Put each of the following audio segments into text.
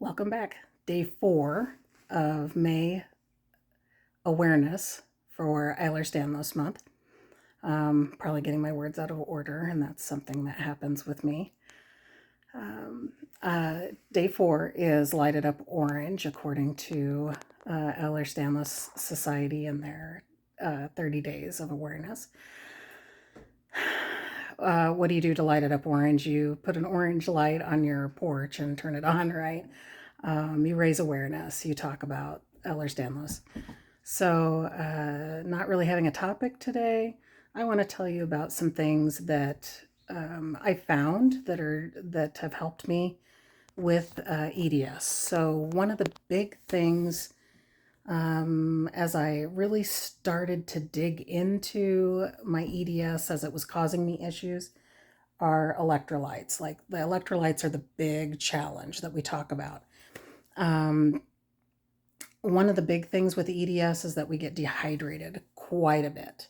Welcome back. Day 4 of May Awareness for Ehlers-Danlos this month. Probably getting my words out of order, and that's something that happens with me. Day 4 is lighted up orange according to Ehlers-Danlos Society and their 30 days of awareness. What do you do to light it up orange? You put an orange light on your porch and turn it on, right? You raise awareness. You talk about Ehlers-Danlos. So, not really having a topic today. I want to tell you about some things that I found that have helped me with EDS. So, one of the big things as I really started to dig into my EDS as it was causing me issues are electrolytes. Like the electrolytes are the big challenge that we talk about. One of the big things with EDS is that we get dehydrated quite a bit.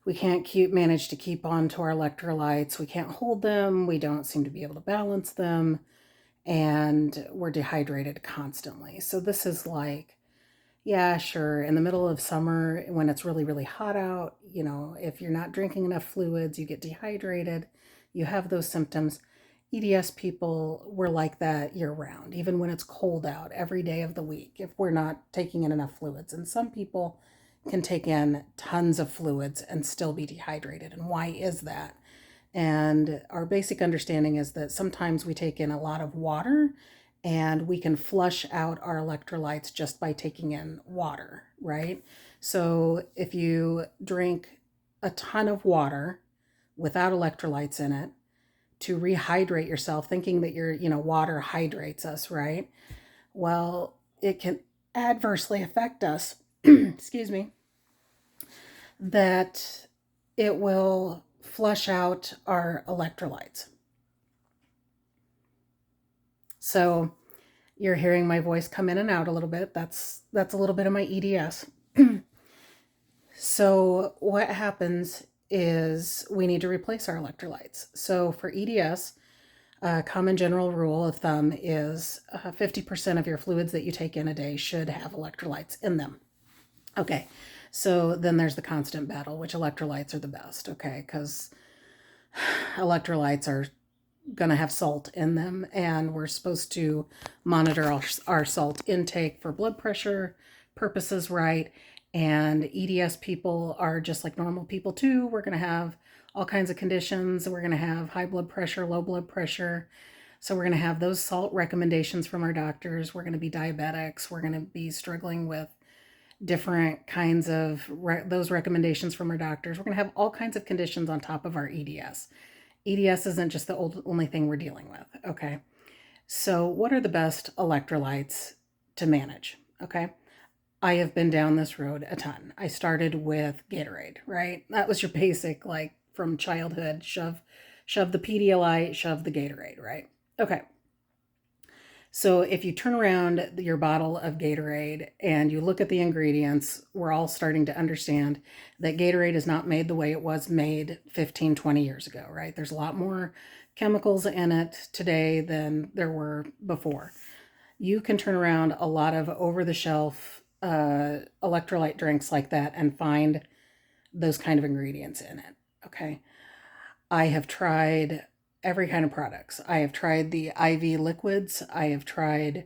We can't manage to keep on to our electrolytes. We can't hold them. We don't seem to be able to balance them. And we're dehydrated constantly. So this is like, yeah, sure. In the middle of summer, when it's really, really hot out, if you're not drinking enough fluids, you get dehydrated, you have those symptoms. EDS people, we're like that year round, even when it's cold out, every day of the week, if we're not taking in enough fluids. And some people can take in tons of fluids and still be dehydrated. And why is that? And our basic understanding is that sometimes we take in a lot of water and we can flush out our electrolytes just by taking in water, right? So if you drink a ton of water without electrolytes in it to rehydrate yourself, thinking that water hydrates us, right? Well, it can adversely affect us, excuse me, that it will flush out our electrolytes. So you're hearing my voice come in and out a little bit. That's a little bit of my EDS. So what happens is we need to replace our electrolytes. So for EDS, common general rule of thumb is 50% of your fluids that you take in a day should have electrolytes in them. Okay, so then there's the constant battle, which electrolytes are the best, okay, because electrolytes are going to have salt in them, and we're supposed to monitor our salt intake for blood pressure purposes, right? And EDS people are just like normal people too. We're going to have all kinds of conditions. We're going to have high blood pressure, low blood pressure. So we're going to have those salt recommendations from our doctors. We're going to be diabetics. We're going to be struggling with different kinds of those recommendations from our doctors. We're going to have all kinds of conditions on top of our EDS. EDS isn't just the only thing we're dealing with, okay? So what are the best electrolytes to manage, okay? I have been down this road a ton. I started with Gatorade, right? That was your basic, like from childhood, shove the Pedialyte, shove the Gatorade, right? Okay. So if you turn around your bottle of Gatorade and you look at the ingredients, we're all starting to understand that Gatorade is not made the way it was made 15, 20 years ago, right? There's a lot more chemicals in it today than there were before. You can turn around a lot of over-the-shelf electrolyte drinks like that and find those kind of ingredients in it, okay? I have tried every kind of products. I have tried the IV liquids. I have tried,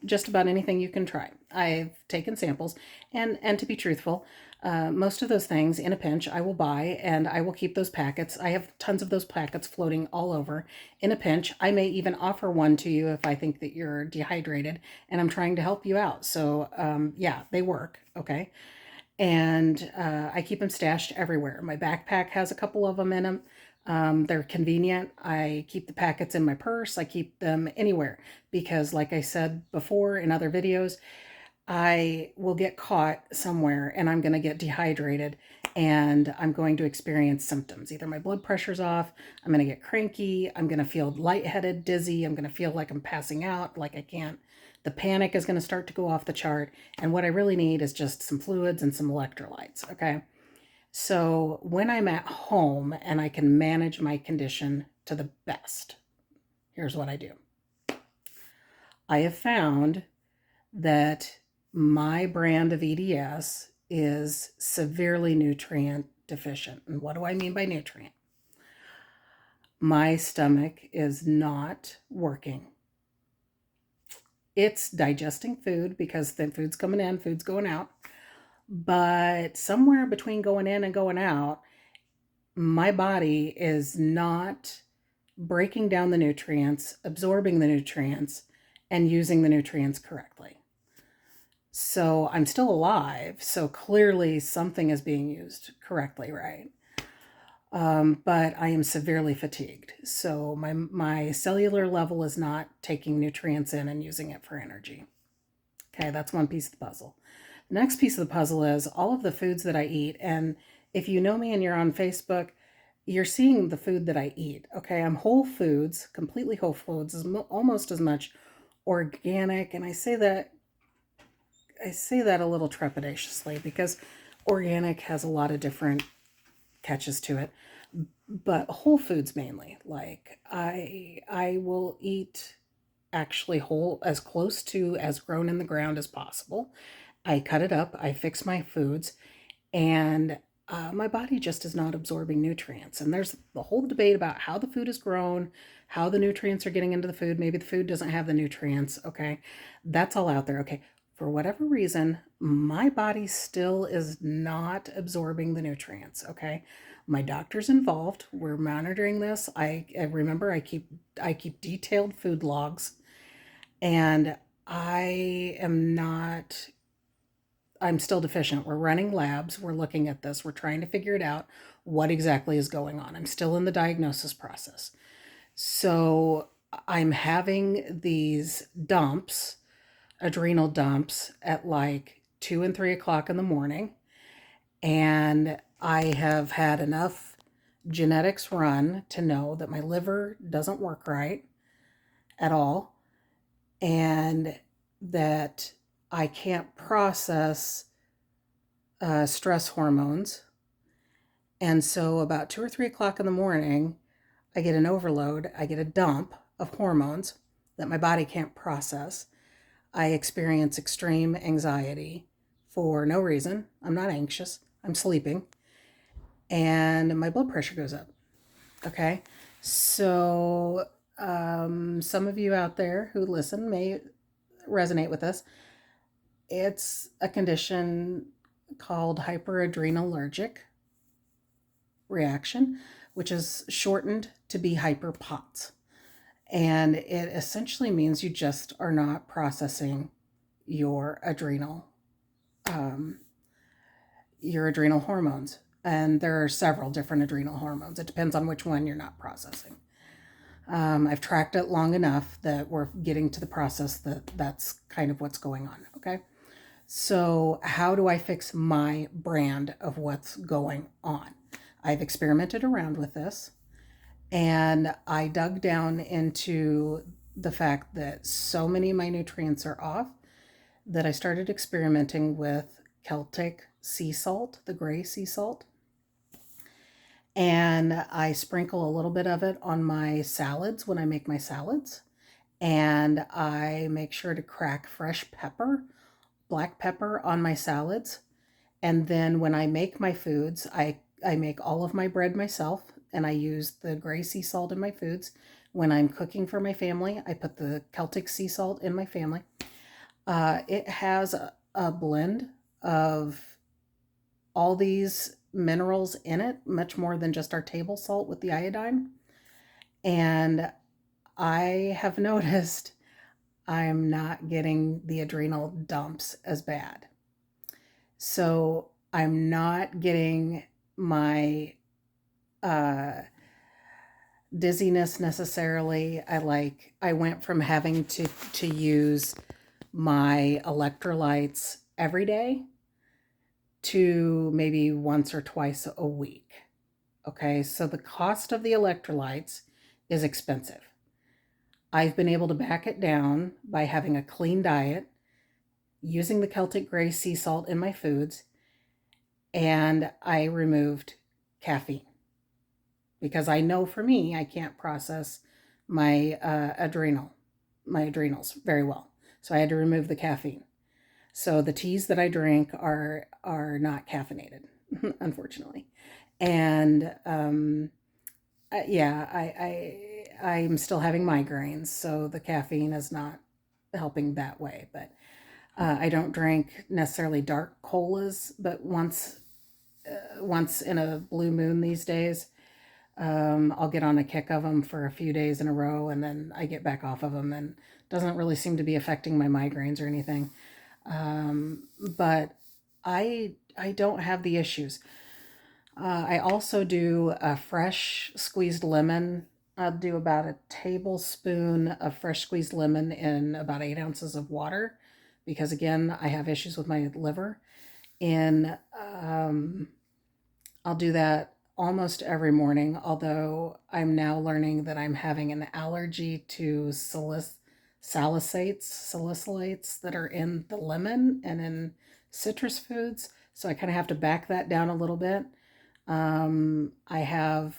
just about anything you can try. I've taken samples, and to be truthful, most of those things in a pinch I will buy, and I will keep those packets. I have tons of those packets floating all over. In a pinch, I may even offer one to you if I think that you're dehydrated and I'm trying to help you out. So they work, okay? And I keep them stashed everywhere. My backpack has a couple of them in them. They're convenient. I keep the packets in my purse. I keep them anywhere because, like I said before in other videos, I will get caught somewhere and I'm going to get dehydrated and I'm going to experience symptoms. Either my blood pressure's off, I'm going to get cranky, I'm going to feel lightheaded, dizzy, I'm going to feel like I'm passing out, like I can't. The panic is going to start to go off the chart. And what I really need is just some fluids and some electrolytes, okay? So when I'm at home and I can manage my condition to the best. Here's what I do. I have found that my brand of EDS is severely nutrient deficient. And what do I mean by nutrient? My stomach is not working. It's digesting food because the food's coming in, food's going out. But somewhere between going in and going out, my body is not breaking down the nutrients, absorbing the nutrients, and using the nutrients correctly. So I'm still alive. So clearly something is being used correctly, right? But I am severely fatigued. So my cellular level is not taking nutrients in and using it for energy. Okay, that's one piece of the puzzle. The next piece of the puzzle is all of the foods that I eat. And if you know me and you're on Facebook, you're seeing the food that I eat. Okay, I'm whole foods, completely whole foods, almost as much organic. And I say that a little trepidatiously because organic has a lot of different catches to it, but whole foods mainly. Like I will eat actually whole, as close to as grown in the ground as possible. I cut it up, I fix my foods, and my body just is not absorbing nutrients. And there's the whole debate about how the food is grown, how the nutrients are getting into the food. Maybe the food doesn't have the nutrients. Okay, that's all out there. Okay, for whatever reason, my body still is not absorbing the nutrients. Okay, my doctor's involved. We're monitoring this. I remember I keep detailed food logs, and I'm still deficient. We're running labs. We're looking at this. We're trying to figure it out, what exactly is going on. I'm still in the diagnosis process. So I'm having these dumps, adrenal dumps, at like 2 and 3 o'clock in the morning. And I have had enough genetics run to know that my liver doesn't work right at all, and that I can't process stress hormones. And so about 2 or 3 o'clock in the morning, I get an overload. I get a dump of hormones that my body can't process. I experience extreme anxiety for no reason. I'm not anxious. I'm sleeping. And my blood pressure goes up. Okay. So some of you out there who listen may resonate with this. It's a condition called hyperadrenal reaction, which is shortened to be hyperPOTS. And it essentially means you just are not processing your adrenal hormones. And there are several different adrenal hormones. It depends on which one you're not processing. I've tracked it long enough that we're getting to the process that's kind of what's going on. Okay. So how do I fix my brand of what's going on? I've experimented around with this, and I dug down into the fact that so many of my nutrients are off that I started experimenting with Celtic sea salt, the gray sea salt. And I sprinkle a little bit of it on my salads when I make my salads. And I make sure to crack fresh pepper, black pepper, on my salads. And then when I make my foods, I make all of my bread myself, and I use the gray sea salt in my foods. When I'm cooking for my family, I put the Celtic sea salt in my family. It has a blend of all these minerals in it, much more than just our table salt with the iodine. And I have noticed I'm not getting the adrenal dumps as bad. So I'm not getting my dizziness necessarily. I went from having to use my electrolytes every day to maybe once or twice a week. Okay, so the cost of the electrolytes is expensive. I've been able to back it down by having a clean diet, using the Celtic gray sea salt in my foods, and I removed caffeine. because I know for me, I can't process my my adrenals very well. So I had to remove the caffeine. So the teas that I drink are not caffeinated, unfortunately. And yeah, I'm still having migraines, so the caffeine is not helping that way. But I don't drink necessarily dark colas, but once in a blue moon these days, I'll get on a kick of them for a few days in a row, and then I get back off of them, and doesn't really seem to be affecting my migraines or anything. But I don't have the issues. I also do a fresh squeezed lemon. I'll do about a tablespoon of fresh squeezed lemon in about 8 ounces of water, because again, I have issues with my liver. And I'll do that almost every morning, although I'm now learning that I'm having an allergy to salicylates that are in the lemon and in citrus foods. So I kind of have to back that down a little bit. I have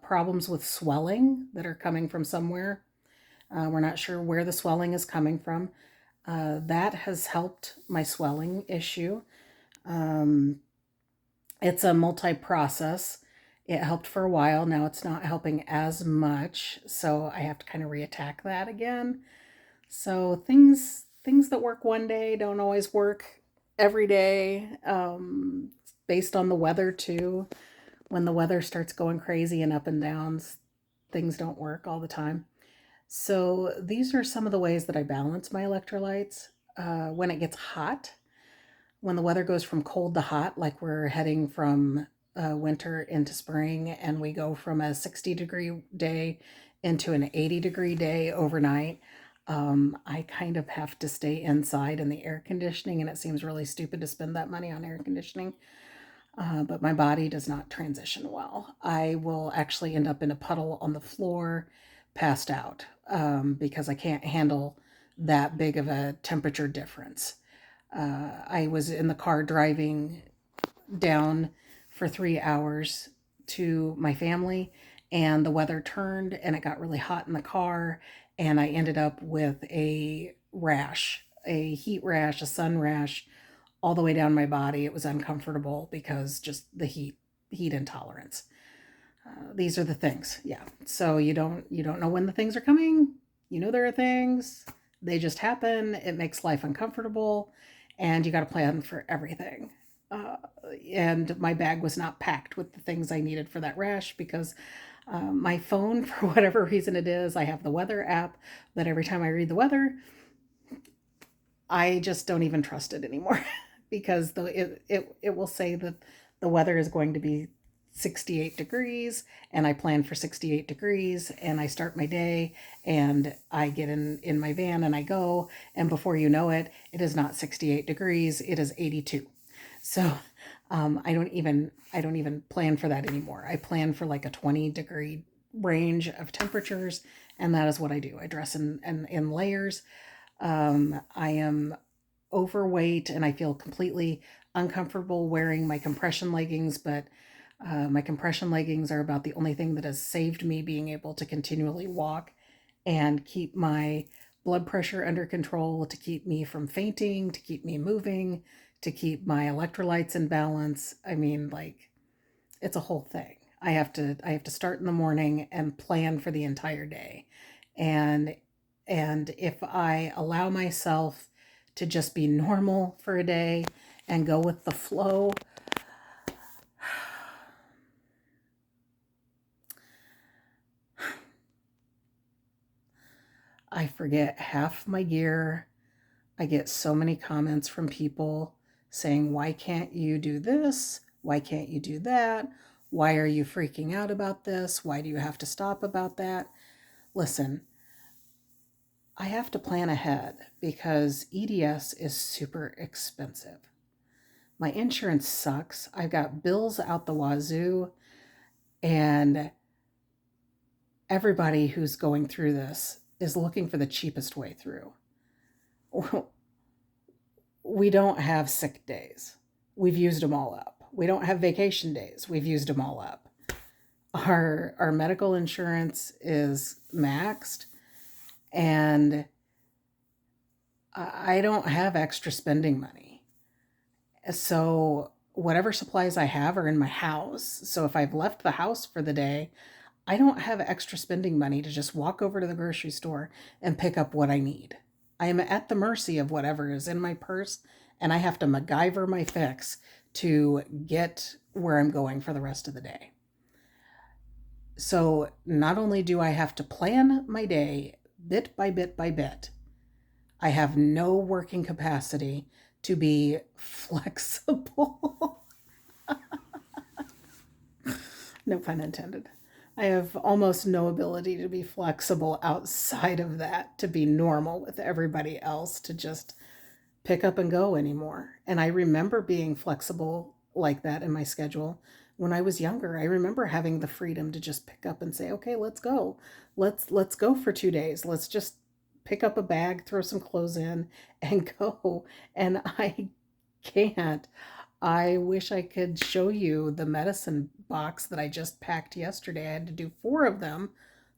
problems with swelling that are coming from somewhere. We're not sure where the swelling is coming from. That has helped my swelling issue. Um, it's a multi-process. It helped for a while. Now it's not helping as much, so I have to kind of reattack that again. So things that work one day don't always work every day. Based on the weather too. When the weather starts going crazy and up and downs, things don't work all the time. So these are some of the ways that I balance my electrolytes. When it gets hot, when the weather goes from cold to hot, like we're heading from winter into spring, and we go from a 60-degree day into an 80-degree day overnight, I kind of have to stay inside in the air conditioning, and it seems really stupid to spend that money on air conditioning. But my body does not transition well. I will actually end up in a puddle on the floor, passed out, because I can't handle that big of a temperature difference. I was in the car driving down for 3 hours to my family, and the weather turned and it got really hot in the car, and I ended up with a rash, a heat rash, a sun rash, all the way down my body. It was uncomfortable because just the heat intolerance. These are the things. Yeah. So you don't know when the things are coming. You know there are things. They just happen. It makes life uncomfortable, and you got to plan for everything. Uh, and my bag was not packed with the things I needed for that rash, because my phone, for whatever reason it is, I have the weather app that every time I read the weather, I just don't even trust it anymore because it will say that the weather is going to be 68 degrees, and I plan for 68 degrees, and I start my day, and I get in my van and I go, and before you know it, it is not 68 degrees, it is 82. So I don't even plan for that anymore. I plan for like a 20-degree range of temperatures, and that is what I do. I dress in layers. I am overweight and I feel completely uncomfortable wearing my compression leggings, but my compression leggings are about the only thing that has saved me being able to continually walk and keep my blood pressure under control, to keep me from fainting, to keep me moving, to keep my electrolytes in balance. I mean, like, it's a whole thing. I have to start in the morning and plan for the entire day. And if I allow myself to just be normal for a day and go with the flow, I forget half my gear. I get so many comments from people saying, "Why can't you do this? Why can't you do that? Why are you freaking out about this? Why do you have to stop about that?" Listen, I have to plan ahead because EDS is super expensive. My insurance sucks. I've got bills out the wazoo, and everybody who's going through this is looking for the cheapest way through. We don't have sick days. We've used them all up. We don't have vacation days. We've used them all up. Our medical insurance is maxed, and I don't have extra spending money. So whatever supplies I have are in my house. So if I've left the house for the day, I don't have extra spending money to just walk over to the grocery store and pick up what I need. I am at the mercy of whatever is in my purse, and I have to MacGyver my fix to get where I'm going for the rest of the day. So not only do I have to plan my day bit by bit by bit, I have no working capacity to be flexible. No pun intended. I have almost no ability to be flexible outside of that, to be normal with everybody else, to just pick up and go anymore. And I remember being flexible like that in my schedule when I was younger. I remember having the freedom to just pick up and say, "Okay, let's go. Let's go for 2 days. Let's just pick up a bag, throw some clothes in and go." And I can't. I wish I could show you the medicine box that I just packed yesterday. I had to do 4 of them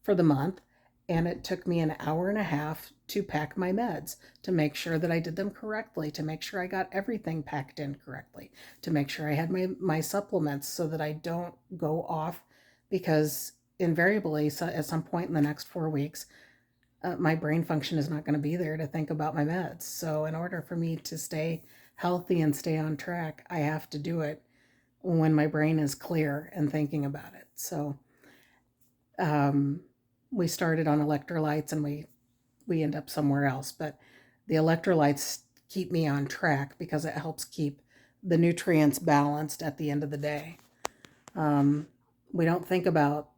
for the month, and it took me an hour and a half to pack my meds, to make sure that I did them correctly, to make sure I got everything packed in correctly, to make sure I had my supplements so that I don't go off, because invariably, so at some point in the next 4 weeks, my brain function is not going to be there to think about my meds. So, in order for me to stay healthy and stay on track, I have to do it when my brain is clear and thinking about it. So, um, we started on electrolytes, and we end up somewhere else. But the electrolytes keep me on track because it helps keep the nutrients balanced at the end of the day. Um, we don't think about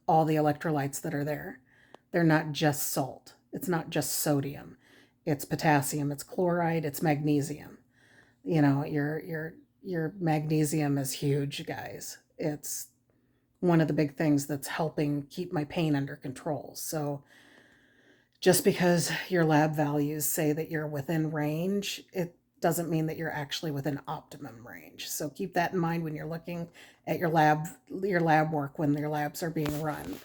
all the electrolytes that are there. They're not just salt. It's not just sodium. It's potassium, it's chloride, it's magnesium. You know, your magnesium is huge, guys. It's one of the big things that's helping keep my pain under control. So just because your lab values say that you're within range, it doesn't mean that you're actually within optimum range. So keep that in mind when you're looking at your lab work, when your labs are being run.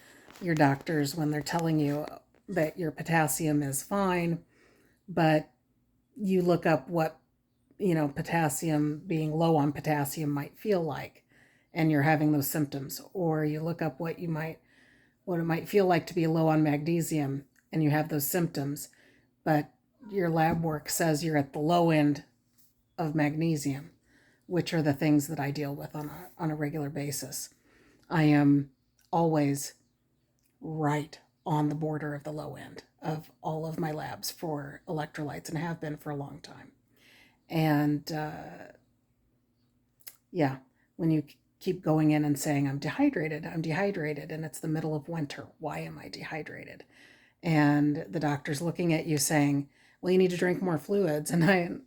Your doctors, when they're telling you that your potassium is fine, but you look up what, potassium, being low on potassium might feel like, and you're having those symptoms. Or you look up what it might feel like to be low on magnesium, and you have those symptoms, but your lab work says you're at the low end of magnesium, which are the things that I deal with on a regular basis. I am always right on the border of the low end of all of my labs for electrolytes, and have been for a long time. And yeah, when you keep going in and saying, I'm dehydrated, and it's the middle of winter, why am I dehydrated? And the doctor's looking at you saying, well, you need to drink more fluids. And I'm,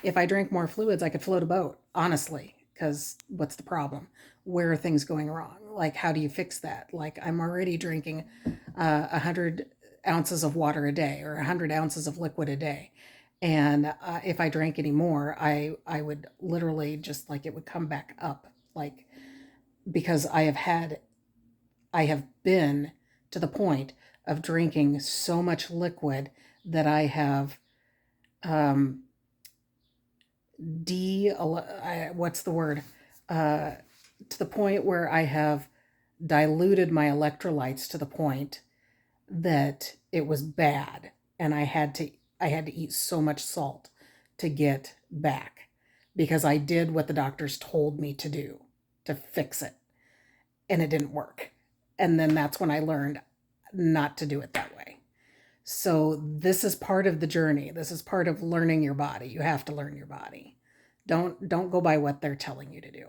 if I drank more fluids, I could float a boat, honestly, because what's the problem? Where are things going wrong? Like, how do you fix that? Like, I'm already drinking 100 ounces of water a day, or 100 ounces of liquid a day. And if I drank any more, I would literally just, like, it would come back up, like, because I have been to the point of drinking so much liquid that I have um, what's the word? Uh, to the point where I have diluted my electrolytes to the point that it was bad, and I had to eat so much salt to get back, because I did what the doctors told me to do to fix it, and it didn't work. And then that's when I learned not to do it that way. So this is part of the journey. This is part of learning your body. You have to learn your body. Don't go by what they're telling you to do.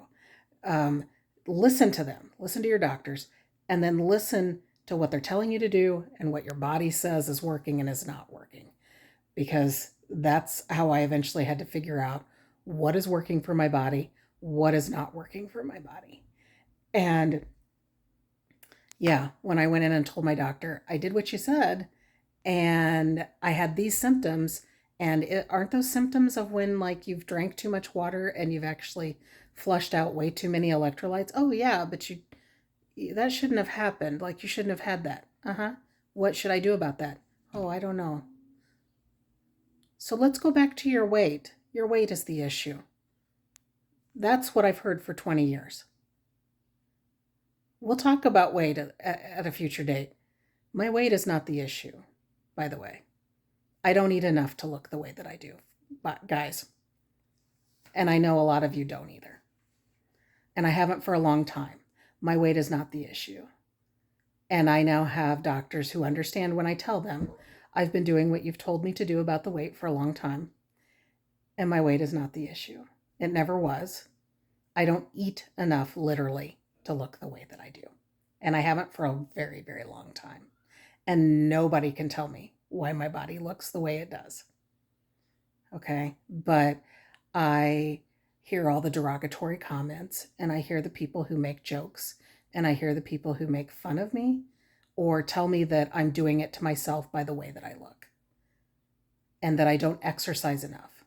Um, Listen to them. Listen to your doctors, and then listen to what they're telling you to do and what your body says is working and is not working. Because that's how I eventually had to figure out what is working for my body, what is not working for my body. And yeah, when I went in and told my doctor, I did what you said, and I had these symptoms. And aren't those symptoms of when, like, you've drank too much water and you've actually flushed out way too many electrolytes. Oh yeah, but that shouldn't have happened. Like, you shouldn't have had that. Uh-huh. What should I do about that? Oh, I don't know. So let's go back to your weight. Your weight is the issue. That's what I've heard for 20 years. We'll talk about weight at a future date. My weight is not the issue, by the way. I don't eat enough to look the way that I do, guys. And I know a lot of you don't either. And I haven't for a long time. My weight is not the issue. And I now have doctors who understand when I tell them, I've been doing what you've told me to do about the weight for a long time. And my weight is not the issue. It never was. I don't eat enough, literally, to look the way that I do. And I haven't for a very, very long time. And nobody can tell me why my body looks the way it does. Okay? But I hear all the derogatory comments, and I hear the people who make jokes, and I hear the people who make fun of me or tell me that I'm doing it to myself by the way that I look and that I don't exercise enough.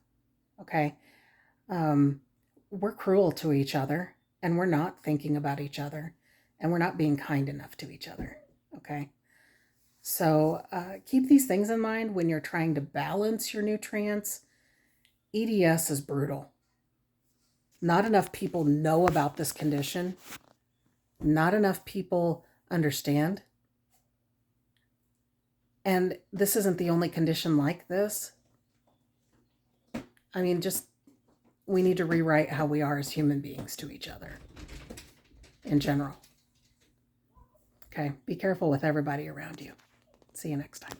Okay? We're cruel to each other, and we're not thinking about each other, and we're not being kind enough to each other. Okay? So keep these things in mind when you're trying to balance your nutrients. EDS is brutal. Not enough people know about this condition. Not enough people understand. And this isn't the only condition like this. I mean, just we need to rewrite how we are as human beings to each other in general. Okay, be careful with everybody around you. See you next time.